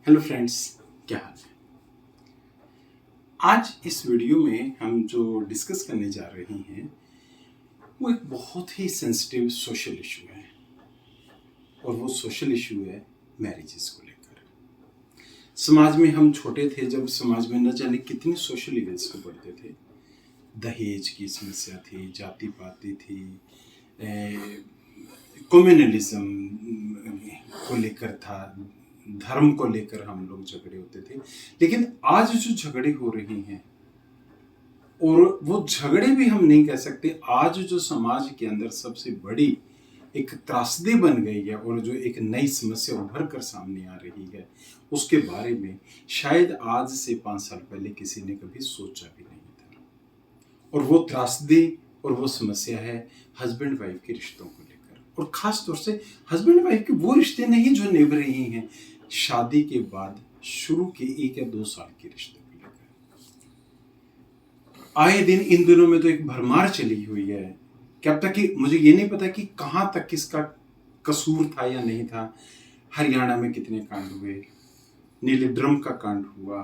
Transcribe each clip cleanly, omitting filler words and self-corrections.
Hello friends, क्या हाल है। आज इस वीडियो में हम जो डिस्कस करने जा रहे हैं वो एक बहुत ही सेंसिटिव सोशल इशू है और वो सोशल इशू है मैरिजेस को लेकर। समाज में हम छोटे थे जब समाज में न जाने कितनी सोशल इवेंट्स को पढ़ते थे। दहेज की समस्या थी, जाति पाति थी, कम्युनलिज्म को लेकर था, धर्म को लेकर हम लोग झगड़े होते थे। लेकिन आज जो झगड़े हो रहे हैं, और वो झगड़े भी हम नहीं कह सकते, आज जो समाज के अंदर सबसे बड़ी एक त्रासदी बन गई है और जो एक नई समस्या उभर कर सामने आ रही है, उसके बारे में शायद आज से 5 साल पहले किसी ने कभी सोचा भी नहीं था। और वो त्रासदी और वो समस्या है हस्बैंड वाइफ के रिश्तों को लेकर, और खास तौर से हस्बैंड वाइफ के वो रिश्ते नहीं जो निभ रहे हैं शादी के बाद शुरू के 1 या 2 साल के रिश्ते को लेकर। आए दिन इन दिनों में तो एक भरमार चली हुई है। क्या तक कि मुझे ये नहीं पता कि कहां तक किसका कसूर था या नहीं था। हरियाणा में कितने कांड हुए, नीले ड्रम का कांड हुआ,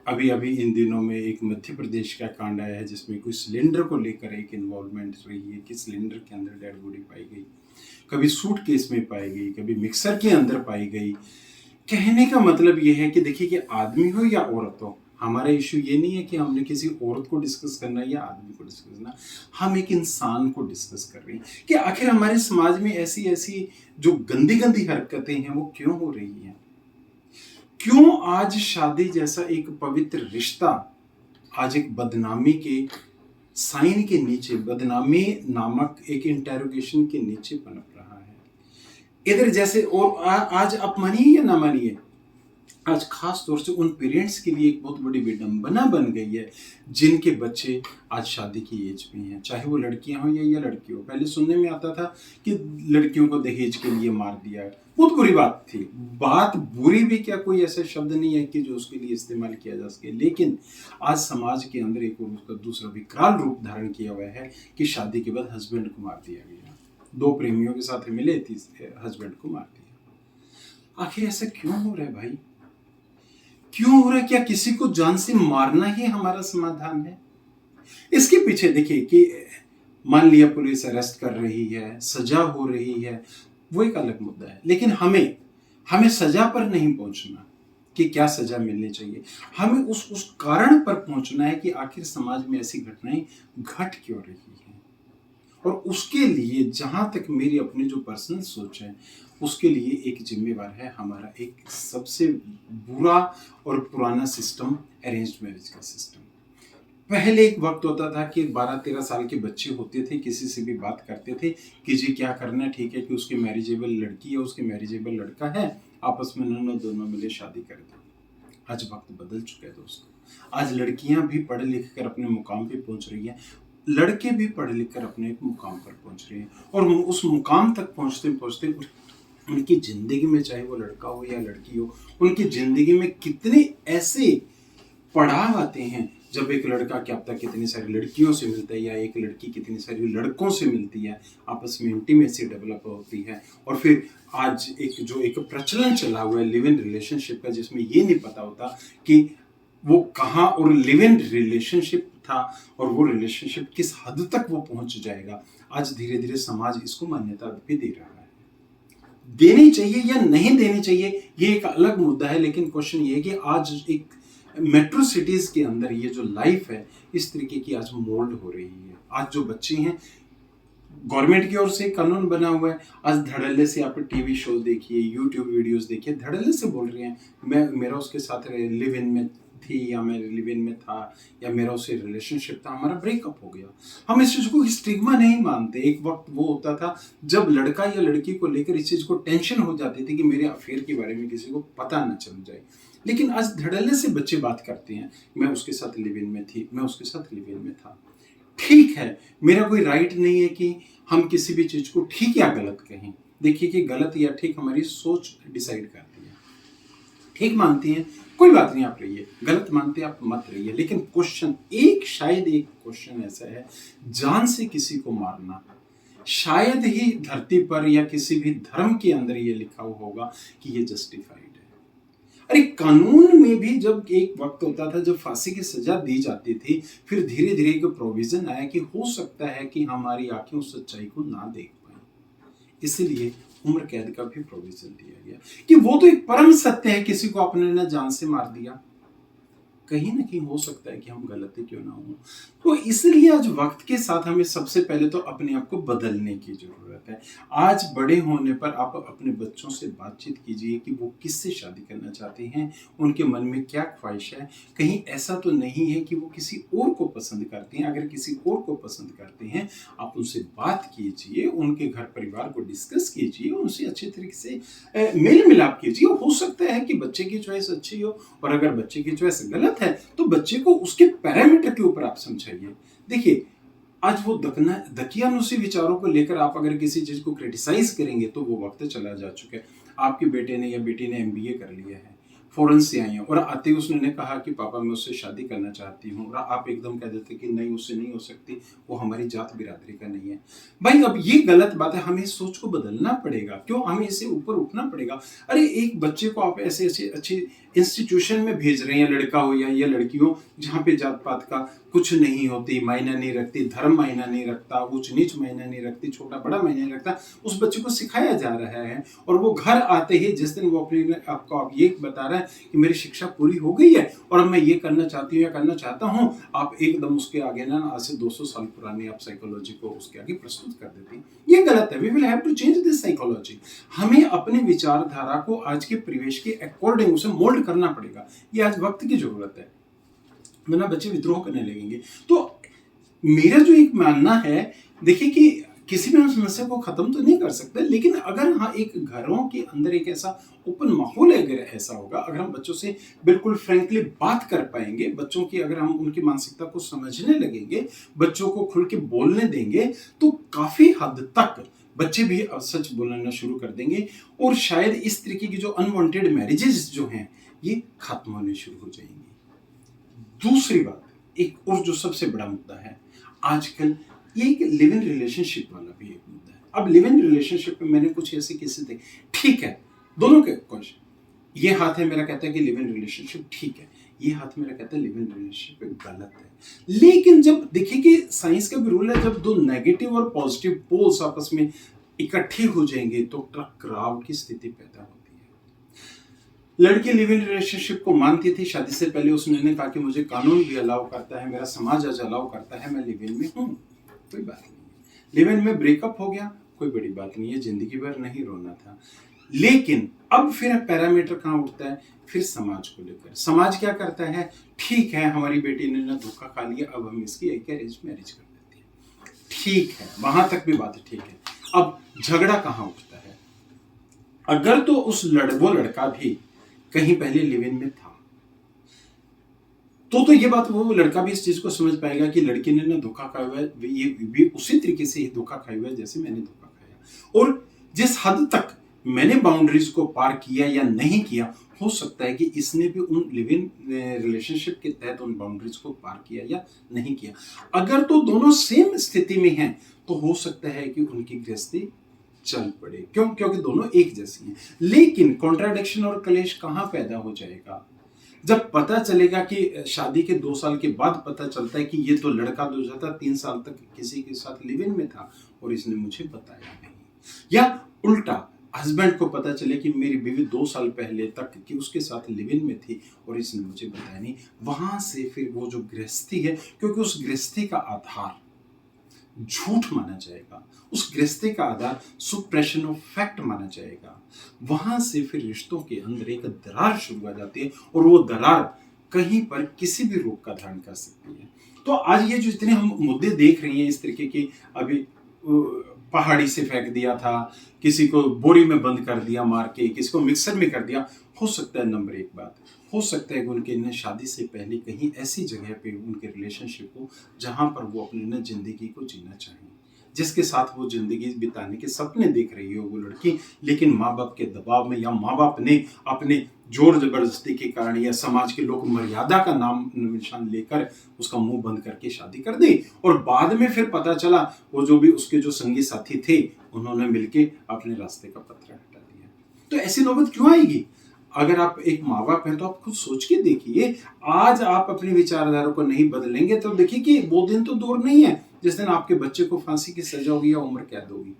अभी अभी इन दिनों में एक मध्य प्रदेश का कांड आया है जिसमें कोई सिलेंडर को लेकर एक इन्वॉल्वमेंट रही है कि सिलेंडर के अंदर डेड बॉडी पाई गई, कभी सूटकेस में पाई गई, कभी मिक्सर के अंदर पाई गई। कहने का मतलब ये है कि देखिए कि आदमी हो या औरत हो, हमारा इशू ये नहीं है कि हमने किसी औरत को डिस्कस करना है या आदमी को डिस्कस करना, हम एक इंसान को डिस्कस कर रहे हैं कि आखिर हमारे समाज में ऐसी ऐसी जो गंदी गंदी हरकतें हैं वो क्यों हो रही हैं। क्यों आज शादी जैसा एक पवित्र रिश्ता आज एक बदनामी के साइन के नीचे, बदनामी नामक एक इंटेरोगेशन के नीचे पनप रहा है। इधर जैसे, और आज आप मानिए या ना मानिए, आज खास तौर से उन पेरेंट्स के लिए एक बहुत बड़ी विडंबना बन गई है जिनके बच्चे आज शादी की एज में हैं, चाहे वो लड़कियां हो या लड़की हो। पहले सुनने में आता था कि लड़कियों को दहेज के लिए मार दिया, बहुत बुरी बात थी। बात बुरी भी क्या, कोई ऐसा शब्द नहीं है कि जो उसके लिए इस्तेमाल किया जा सके, लेकिन आज समाज के अंदर एक और उसका दूसरा विकराल रूप धारण किया हुआ है कि शादी के बाद हस्बैंड को मार दिया गया, 2 प्रेमियों के साथ मिले, तीसरे हस्बैंड को मार दिया। आखिर ऐसा क्यों हो रहा है भाई, क्यों हो रहा है? क्या किसी को जान से मारना ही हमारा समाधान है? इसके पीछे देखिए कि मान लिया पुलिस अरेस्ट कर रही है, सजा हो रही है, वो एक अलग मुद्दा है, लेकिन हमें सजा पर नहीं पहुंचना कि क्या सजा मिलनी चाहिए, हमें उस कारण पर पहुंचना है कि आखिर समाज में ऐसी घटनाएं घट क्यों रही हैं। और उसके लिए जहां तक मेरी अपनी जो पर्सनल सोच है, उसके लिए एक जिम्मेवार है हमारा एक सबसे बुरा और पुराना सिस्टम, अरेंज्ड मैरिज का सिस्टम। पहले एक वक्त होता था कि 12-13 साल के बच्चे होते थे, किसी से भी बात करते थे कि जी क्या करना है, ठीक है कि उसके मैरिजेबल लड़की है, उसके मैरिजेबल लड़का है, आपस में दोनों मिले शादी कर दो। आज वक्त बदल चुका है दोस्तों। आज लड़कियां भी पढ़ लिख कर अपने मुकाम पे पहुंच रही हैं, लड़के भी पढ़ लिख कर अपने एक मुकाम पर पहुंच रहे हैं, और उस मुकाम तक पहुंचते पहुंचते उनकी जिंदगी में, चाहे वो लड़का हो या लड़की हो, उनकी जिंदगी में कितने ऐसे पड़ाव आते हैं जब एक लड़का क्या पता कितनी सारी लड़कियों से मिलता है या एक लड़की कितनी सारी लड़कों से मिलती है, आपस में इंटीमेसी डेवलप होती है। और फिर आज एक प्रचलन चला हुआ है लिव इन रिलेशनशिप का, जिसमें ये नहीं पता होता कि वो कहाँ और लिव इन रिलेशनशिप था और वो रिलेशनशिप किस हद तक वो पहुंच जाएगा। आज धीरे धीरे समाज इसको मान्यता भी दे रहा है। देनी चाहिए या नहीं देनी चाहिए ये एक अलग मुद्दा है, लेकिन क्वेश्चन ये है कि आज एक मेट्रो सिटीज के अंदर ये जो लाइफ है इस तरीके की आज मोल्ड हो रही है। आज जो बच्चे हैं, गवर्नमेंट की ओर से कानून बना हुआ है, आज धड़ल्ले से आप टीवी शो देखिए, यूट्यूब वीडियोस देखिए, धड़ल्ले से बोल रहे हैं मेरा उसके साथ लिव इन में थी, या मैं लिव इन में था, या मेरा उससे रिलेशनशिप था, हमारा ब्रेकअप हो गया। हम इस चीज को स्टिग्मा नहीं मानते। एक वक्त वो होता था जब लड़का या लड़की को लेकर इस चीज को टेंशन हो जाती थी कि मेरे अफेयर के बारे में किसी को पता न चल जाए। लेकिन आज धड़ल्ले से बच्चे बात करते हैं, मैं उसके साथ लिव इन में थी, मैं उसके साथ लिव इन में था। ठीक है, मेरा कोई राइट नहीं है कि हम किसी भी चीज को ठीक या गलत कहें। देखिए कि गलत या ठीक हमारी सोच डिसाइड करती है। ठीक मानती हैं, कोई बात नहीं, आप रहिए, गलत मानते हैं आप मत रहिए, लेकिन क्वेश्चन शायद एक क्वेश्चन ऐसा है, जान से किसी को मारना शायद ही धरती पर या किसी भी धर्म के अंदर ये लिखा होगा कि ये जस्टिफाइड है। अरे कानून में भी जब एक वक्त होता था जब फांसी की सजा दी जाती थी, फिर धीरे धीरे एक प्रोविजन आया कि हो सकता है कि हमारी आंखें उस सच्चाई को ना देख पाए, इसलिए उम्र कैद का भी प्रोविजन दिया गया कि वो तो एक परम सत्य है, किसी को आपने ना जान से मार दिया, कहीं ना कहीं हो सकता है कि हम गलती क्यों ना हो। तो इसलिए आज वक्त के साथ हमें सबसे पहले तो अपने आप को बदलने की जरूरत है। आज बड़े होने पर आप अपने बच्चों से बातचीत कीजिए कि वो किससे शादी करना चाहते हैं, उनके मन में क्या ख्वाहिश है, कहीं ऐसा तो नहीं है कि वो किसी और को पसंद करते हैं। अगर किसी और को पसंद करते हैं, आप उनसे बात कीजिए, उनके घर परिवार को डिस्कस कीजिए, उनसे अच्छे तरीके से मेल मिलाप कीजिए। हो सकता है कि बच्चे की चॉइस अच्छी हो, और अगर बच्चे की चॉइस गलत है तो बच्चे को उसके पैरामीटर के ऊपर आप समझाइए। देखिए, आज वो दकियानुसी विचारों को लेकर आप अगर किसी चीज को क्रिटिसाइज करेंगे तो वो वक्त चला जा चुका है। आपके बेटे ने या बेटी ने एमबीए कर लिया है, फॉरेन से आई है, और आते ही उसने कहा कि पापा मैं उससे शादी करना चाहती हूँ, और आप एकदम कह देते कि नहीं उससे नहीं हो सकती, वो हमारी जात बिरादरी का नहीं है। भाई अब ये गलत बात है, हमें सोच को बदलना पड़ेगा। क्यों, हमें इससे ऊपर उठना पड़ेगा। अरे एक बच्चे को आप ऐसे ऐसे अच्छी इंस्टीट्यूशन में भेज रहे हैं, लड़का हो या लड़की हो, जहाँ पे जात पात का कुछ नहीं होती, मायना नहीं रखती, धर्म मायना नहीं रखता, ऊंच नीच मायना नहीं रखती, छोटा बड़ा मायना नहीं रखता, उस बच्चे को सिखाया जा रहा है। और वो घर आते ही जिस दिन वो अपने आपको आप ये बता रहा है कि मेरी शिक्षा पूरी हो गई है और अब मैं ये करना चाहती हूँ या करना चाहता हूँ, आप एकदम उसके आगे ना आज से 200 साल पुरानी आप साइकोलॉजी को उसके आगे प्रस्तुत कर देती हैं। ये गलत है। We will have to change this psychology. हमें अपनी विचारधारा को आज के परिवेश के अकॉर्डिंग उसे मोल्ड करना पड़ेगा। ये आज वक्त की जरूरत है, वरना बच्चे विद्रोह करने लगेंगे। तो मेरा जो एक मानना है, देखिए कि किसी भी हम समस्या को खत्म तो नहीं कर सकते, लेकिन अगर हाँ एक घरों के अंदर एक ऐसा ओपन माहौल अगर ऐसा होगा, अगर हम बच्चों से बिल्कुल फ्रैंकली बात कर पाएंगे, बच्चों की अगर हम उनकी मानसिकता को समझने लगेंगे, बच्चों को खुल के बोलने देंगे, तो काफी हद तक बच्चे भी सच बोलना शुरू कर देंगे, और शायद इस तरीके की जो अनवांटेड मैरिजेस जो हैं ये खत्म होने शुरू हो जाएंगी। दूसरी बात, एक और जो सबसे बड़ा मुद्दा है आजकल, ये एक लिव इन रिलेशनशिप वाला भी एक मुद्दा है। अब लिव इन रिलेशनशिप में मैंने कुछ ऐसे केसेस देखे, ठीक है दोनों के कुछ, ये हाथ है मेरा कहता है कि लिव इन रिलेशनशिप ठीक है, ये हाथ मेरा कहता है लिव इन रिलेशनशिप गलत है। लेकिन जब देखिए कि साइंस का भी रूल है, जब दो नेगेटिव और पॉजिटिव पोल्स आपस में इकट्ठे हो जाएंगे तो टकराव की स्थिति पैदा होती है। लड़की लिव इन रिलेशनशिप को मानती थी, शादी से पहले उसने कहा कि मुझे कानून भी अलाउ करता है, मेरा समाज आज अलाउ करता है, मैं लिव इन में हूं, कोई बात नहीं। लिव इन में ब्रेकअप हो गया, कोई बड़ी बात नहीं है, जिंदगी भर नहीं रोना था। लेकिन अब फिर पैरामीटर कहां उठता है, फिर समाज को लेकर। समाज क्या करता है, ठीक है हमारी बेटी ने ना धोखा खा लिया, अब हम इसकी एक अरेंज मैरिज कर देते हैं, ठीक है वहां तक भी बात ठीक है। अब झगड़ा कहां उठता है, अगर तो वो लड़का भी कहीं पहले लिव इन में था, तो ये बात वो लड़का भी इस चीज को समझ पाएगा कि लड़की ने ना धोखा खाया हुआ है, ये भी उसी तरीके से ही धोखा खाया हुआ है जैसे मैंने धोखा खाया। और जिस हद तक मैंने बाउंड्रीज को पार किया या नहीं किया, हो सकता है कि इसने भी उन लिव इन रिलेशनशिप के तहत उन बाउंड्रीज को पार किया या नहीं किया। अगर तो दोनों सेम स्थिति में हैं, तो हो सकता है कि उनकी गृहस्थी चल पड़े। क्यों, क्योंकि दोनों एक जैसी हैं। लेकिन कॉन्ट्राडिक्शन और कलेश कहां पैदा हो जाएगा, जब पता चलेगा कि शादी के 2 साल के बाद पता चलता है कि ये तो लड़का 3 साल तक किसी के साथ लिव इन में था और इसने मुझे बताया नहीं, या उल्टा हस्बैंड को पता चले कि मेरी बीवी 2 साल पहले तक कि उसके साथ लिव इन में थी और इसने मुझे बताया नहीं। वहां से फिर वो जो गृहस्थी है, क्योंकि उस गृहस्थी का आधार झूठ माना जाएगा, उस गृहस्थी का आधार सुप्रेशन ऑफ फैक्ट माना जाएगा, वहां से फिर रिश्तों के अंदर एक दरार शुरू हो जाती है, और वो दरार कहीं पर किसी भी रूप का धारण कर सकती है। तो आज ये जो इतने हम मुद्दे देख रहे हैं इस तरीके की, अभी पहाड़ी से फेंक दिया था, किसी को बोरी में बंद कर दिया मार के, किसी को मिक्सर में कर दिया, हो सकता है नंबर एक बात, हो सकता है कि उनके ने शादी से पहले कहीं ऐसी जगह पे उनके रिलेशनशिप हो जहां पर वो अपनी न जिंदगी को जीना चाहें, जिसके साथ वो जिंदगी बिताने के सपने देख रही हो वो लड़की, लेकिन माँ बाप के दबाव में या माँ बाप ने अपने जोर जबरदस्ती के कारण या समाज के लोग मर्यादा का नाम निशान लेकर उसका मुंह बंद करके शादी कर दी, और बाद में फिर पता चला वो जो भी उसके जो संगी साथी थे उन्होंने मिलके अपने रास्ते का पत्थर हटा दिया। तो ऐसी नौबत क्यों आएगी? अगर आप एक माँ बाप हैं तो आप खुद सोच के देखिए, आज आप अपनी विचारधारा को नहीं बदलेंगे तो देखिए कि वो दिन तो दूर नहीं है जिस दिन आपके बच्चे को फांसी की सजा होगी या उम्र कैद होगी।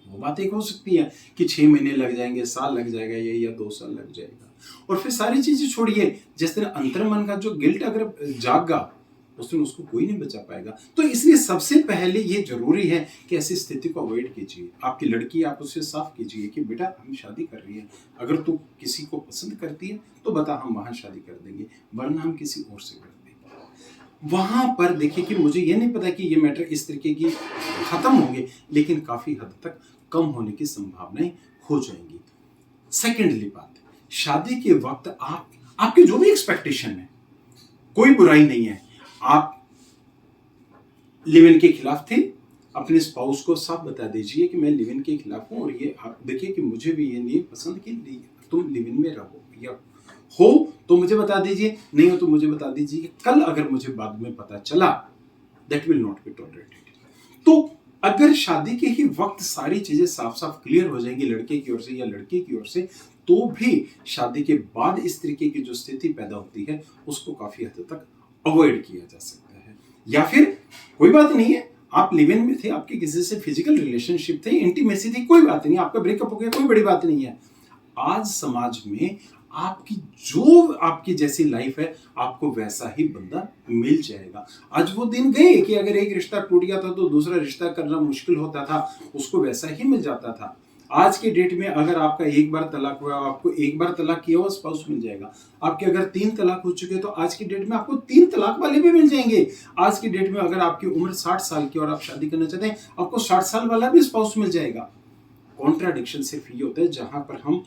वो बात एक हो सकती है कि 6 महीने लग जाएंगे, साल लग जाएगा या 2 साल लग जाएगा। और फिर सारी चीजें छोड़िए, जिस दिन अंतर्मन का जो गिल्ट अगर जागा उस दिन उसको कोई नहीं बचा पाएगा। तो इसलिए सबसे पहले ये जरूरी है कि ऐसी स्थिति को अवॉइड कीजिए। आपकी लड़की, आप उससे साफ कीजिए कि बेटा हम शादी कर रही है, अगर तू किसी को पसंद करती है तो बता, हम वहां शादी कर देंगे, वरना हम किसी और से कर देंगे। वहां पर देखिए कि मुझे ये नहीं पता कि ये मैटर इस तरीके की खत्म होंगे, लेकिन काफी हद तक कम होने की संभावनाएं हो जाएंगी। सेकेंडली बात, शादी के वक्त आपके जो भी एक्सपेक्टेशन है, कोई बुराई नहीं है। आप लिव इन के खिलाफ थे, अपने स्पाउस को साफ बता दीजिए कि मैं लिव इन के खिलाफ हूं और ये आप देखिए कि मुझे भी ये नहीं पसंद कि तुम लिव इन में रहो, या हो तो मुझे बता दीजिए, नहीं हो तो मुझे बता दीजिए। कल अगर मुझे बाद में पता चला, that will not be tolerated. तो अगर शादी के ही वक्त सारी चीजें साफ साफ क्लियर हो जाएंगी लड़के की ओर से या लड़की की ओर से, तो भी शादी के बाद इस तरीके की जो स्थिति पैदा होती है उसको काफी हद तक अवॉइड किया जा सकता है। या फिर कोई बात नहीं है, आप लिव इन में थे, आपके किसी से फिजिकल रिलेशनशिप थे, इंटीमेसी थी, कोई बात नहीं, आपका ब्रेकअप हो गया, कोई बड़ी बात नहीं है। आज समाज में आपकी जो आपकी जैसी लाइफ है, आपको वैसा ही बंदा मिल जाएगा। आज वो दिन गए कि अगर एक रिश्ता टूट गया था तो दूसरा रिश्ता करना मुश्किल होता था, उसको वैसा ही मिल जाता था। आज के डेट में अगर आपका एक बार तलाक हुआ, आपको एक बार तलाक किया हुआ स्पाउस मिल जाएगा। आपके अगर 3 तलाक हो चुके तो आज की डेट में आपको 3 तलाक वाले भी मिल जाएंगे। आज की डेट में अगर आपकी उम्र 60 साल की और आप शादी करना चाहते हैं, आपको 60 साल वाला भी स्पाउस मिल जाएगा। कॉन्ट्राडिक्शन सिर्फ ये होता है जहां पर हम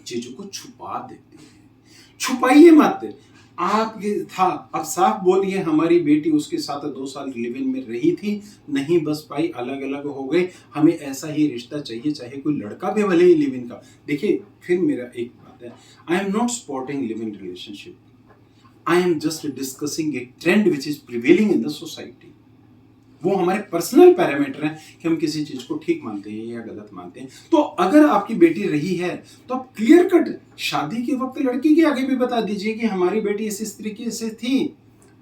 चीजों को छुपा देते हैं। छुपाइए मत। आप था, अब साफ बोलिए, हमारी बेटी उसके साथ 2 साल लिव इन में रही थी, नहीं बस पाई, अलग अलग हो गए, हमें ऐसा ही रिश्ता चाहिए, चाहे कोई लड़का भी भले ही लिव इन का। देखिए फिर मेरा एक बात है, I am not supporting live in relationship, I am just discussing A trend which is prevailing in the society. वो हमारे पर्सनल पैरामीटर हैं कि हम किसी चीज को ठीक मानते हैं या गलत मानते हैं। तो अगर आपकी बेटी रही है तो आप क्लियर कट शादी के वक्त लड़की के आगे भी बता दीजिए कि हमारी बेटी इस तरीके से थी।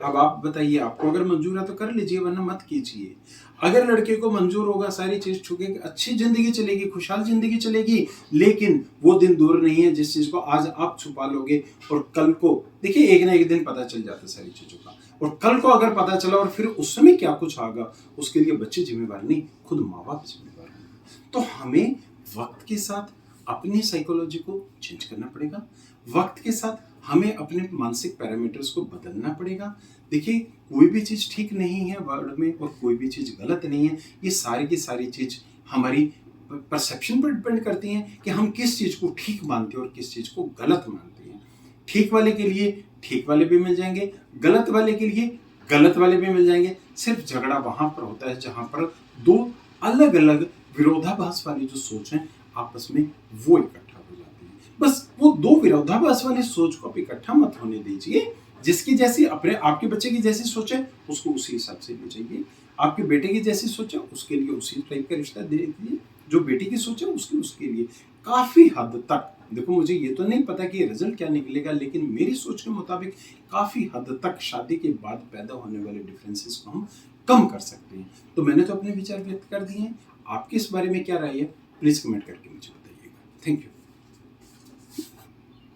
अब आप बताइए, आपको अगर मंजूर है तो कर लीजिए, वरना मत कीजिए। अगर लड़के को मंजूर होगा, सारी चीज छुके, अच्छी जिंदगी चलेगी, खुशहाल जिंदगी चलेगी। लेकिन वो दिन दूर नहीं है जिस चीज को आज आप छुपा लोगे और कल को देखिए एक ना एक दिन पता चल जाता है सारी चीजों का। और कल को अगर पता चला और फिर उस समय क्या कुछ आगा, उसके लिए बच्चे जिम्मेवार नहीं, खुद माँ बाप जिम्मेवार हैं। तो हमें वक्त के साथ अपनी साइकोलॉजी को चेंज करना पड़ेगा, वक्त के साथ हमें अपने मानसिक पैरामीटर्स को बदलना पड़ेगा। देखिए कोई भी चीज ठीक नहीं है वर्ल्ड में और कोई भी चीज गलत नहीं है। ये सारी की सारी चीज हमारी परसेप्शन पर डिपेंड करती हैं कि हम किस चीज को ठीक मानते हैं और किस चीज को गलत मानते हैं। ठीक वाले के लिए ठीक वाले भी मिल जाएंगे, गलत वाले के लिए गलत वाले भी मिल जाएंगे। सिर्फ झगड़ा वहां पर होता है जहां पर दो अलग अलग विरोधाभास वाली जो सोच है आपस में वो इकट्ठा हो जाती है। बस वो दो विरोधाभास वाली सोच को आप इकट्ठा मत होने दीजिए। जिसकी जैसी अपने आपके बच्चे की जैसी सोच है उसको उसी हिसाब से ले जाइए, आपके बेटे की जैसी सोच है उसके लिए उसी टाइप का रिश्ता दे दीजिए, जो बेटी की सोच है उसके लिए। काफी हद तक देखो, मुझे ये तो नहीं पता कि रिजल्ट क्या निकलेगा, लेकिन मेरी सोच के मुताबिक काफी हद तक शादी के बाद पैदा होने वाले डिफरेंसेस को हम कम कर सकते हैं। तो मैंने तो अपने विचार व्यक्त कर दिए हैं, आपकी इस बारे में क्या राय है प्लीज कमेंट करके मुझे बताइएगा। Thank you.